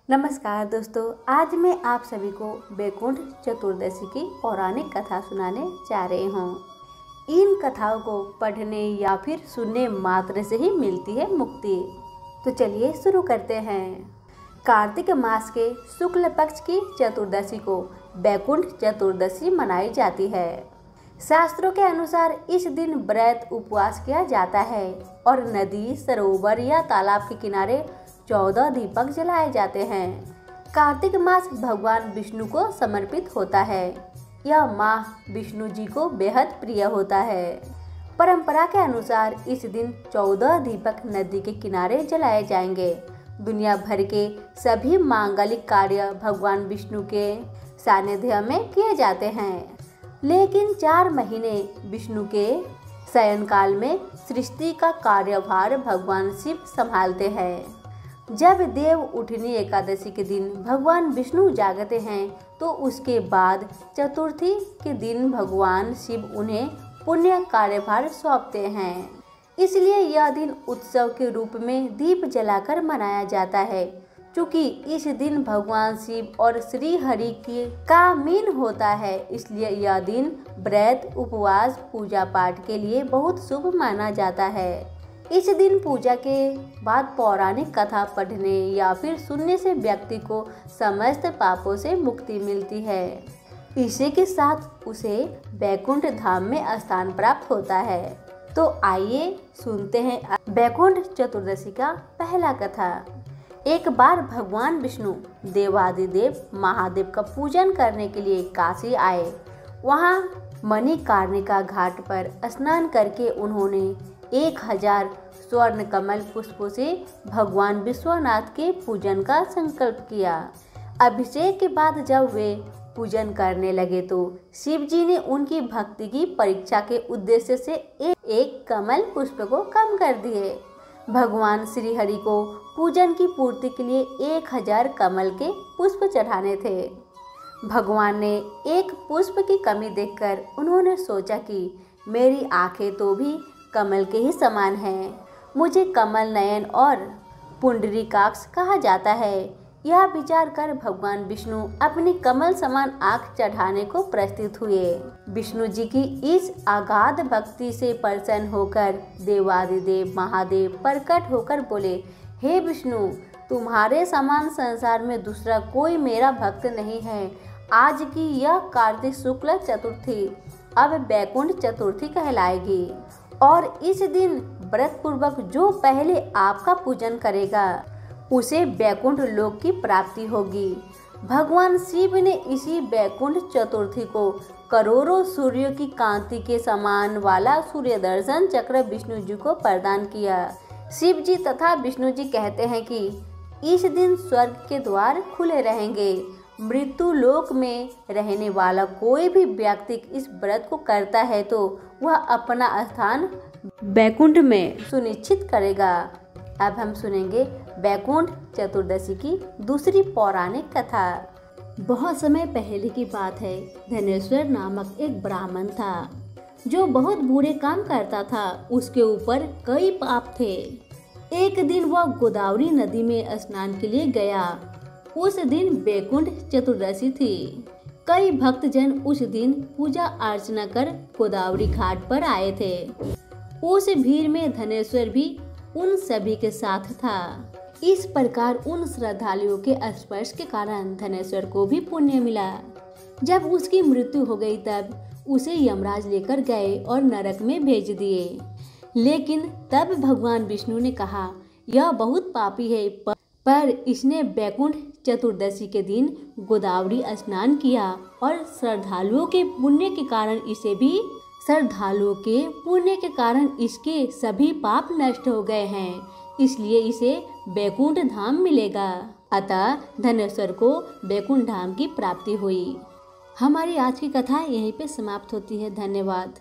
नमस्कार दोस्तों, आज मैं आप सभी को बैकुंठ चतुर्दशी की पौराणिक कथा सुनाने जा रही हूँ। इन कथाओं को पढ़ने या फिर सुनने मात्र से ही मिलती है मुक्ति। तो चलिए शुरू करते हैं। कार्तिक मास के शुक्ल पक्ष की चतुर्दशी को बैकुंठ चतुर्दशी मनाई जाती है। शास्त्रों के अनुसार इस दिन व्रत उपवास किया जाता है और नदी, सरोवर या तालाब के किनारे 14 दीपक जलाए जाते हैं। कार्तिक मास भगवान विष्णु को समर्पित होता है। यह माह विष्णु जी को बेहद प्रिय होता है। परंपरा के अनुसार इस दिन 14 दीपक नदी के किनारे जलाए जाएंगे। दुनिया भर के सभी मांगलिक कार्य भगवान विष्णु के सानिध्य में किए जाते हैं। लेकिन 4 महीने विष्णु के शयन काल में सृष्टि का कार्यभार भगवान शिव संभालते हैं। जब देव उठनी एकादशी के दिन भगवान विष्णु जागते हैं तो उसके बाद चतुर्थी के दिन भगवान शिव उन्हें पुण्य कार्यभार सौंपते हैं। इसलिए यह दिन उत्सव के रूप में दीप जलाकर मनाया जाता है। चूँकि इस दिन भगवान शिव और श्री हरि का मिलन होता है, इसलिए यह दिन व्रत, उपवास, पूजा पाठ के लिए बहुत शुभ माना जाता है। इस दिन पूजा के बाद पौराणिक कथा पढ़ने या फिर सुनने से व्यक्ति को समस्त पापों से मुक्ति मिलती है। इसी के साथ उसे बैकुंठ धाम में स्थान प्राप्त होता है। तो आइए सुनते हैं बैकुंठ चतुर्दशी का पहला कथा। एक बार भगवान विष्णु देवादिदेव महादेव का पूजन करने के लिए काशी आए। वहाँ मणिकर्णिका घाट पर स्नान करके उन्होंने 1000 स्वर्ण कमल पुष्पों से भगवान विश्वनाथ के पूजन का संकल्प किया। अभिषेक के बाद जब वे पूजन करने लगे तो शिव जी ने उनकी भक्ति की परीक्षा के उद्देश्य से एक कमल पुष्प को कम कर दिए। भगवान श्री हरि को पूजन की पूर्ति के लिए 1000 कमल के पुष्प चढ़ाने थे। भगवान ने एक पुष्प की कमी देखकर उन्होंने सोचा कि मेरी आंखें तो भी कमल के ही समान हैं। मुझे कमल नयन और पुंडरीकाक्ष कहा जाता है। यह विचार कर भगवान विष्णु अपनी कमल समान आंख चढ़ाने को प्रस्तुत हुए। विष्णु जी की इस अगाध भक्ति से प्रसन्न होकर देवादिदेव महादेव प्रकट होकर बोले, हे विष्णु, तुम्हारे समान संसार में दूसरा कोई मेरा भक्त नहीं है। आज की यह कार्तिक शुक्ल चतुर्थी अब बैकुंठ चतुर्थी कहलाएगी और इस दिन व्रत पूर्वक जो पहले आपका पूजन करेगा उसे बैकुंठ लोक की प्राप्ति होगी। भगवान शिव ने इसी बैकुंठ चतुर्थी को करोड़ों सूर्यों की कांति के समान वाला सूर्य दर्शन चक्र विष्णु जी को प्रदान किया। शिव जी तथा विष्णु जी कहते हैं कि इस दिन स्वर्ग के द्वार खुले रहेंगे। मृत्यु लोक में रहने वाला कोई भी व्यक्ति इस व्रत को करता है तो वह अपना स्थान बैकुंठ में सुनिश्चित करेगा। अब हम सुनेंगे बैकुंठ चतुर्दशी की दूसरी पौराणिक कथा। बहुत समय पहले की बात है। धनेश्वर नामक एक ब्राह्मण था जो बहुत बुरे काम करता था। उसके ऊपर कई पाप थे। एक दिन वह गोदावरी नदी में स्नान के लिए गया। उस दिन बैकुंठ चतुर्दशी थी। कई भक्तजन उस दिन पूजा अर्चना कर गोदावरी घाट पर आए थे। उस भीड़ में धनेश्वर भी उन सभी के साथ था। इस प्रकार उन श्रद्धालुओं के स्पर्श के कारण धनेश्वर को भी पुण्य मिला। जब उसकी मृत्यु हो गई तब उसे यमराज लेकर गए और नरक में भेज दिए। लेकिन तब भगवान विष्णु ने कहा, यह बहुत पापी है, पर इसने बैकुंठ चतुर्दशी के दिन गोदावरी स्नान किया और श्रद्धालुओं के पुण्य के कारण इसके सभी पाप नष्ट हो गए हैं। इसलिए इसे बैकुंठ धाम मिलेगा। अतः धनेश्वर को बैकुंठ धाम की प्राप्ति हुई। हमारी आज की कथा यहीं पे समाप्त होती है। धन्यवाद।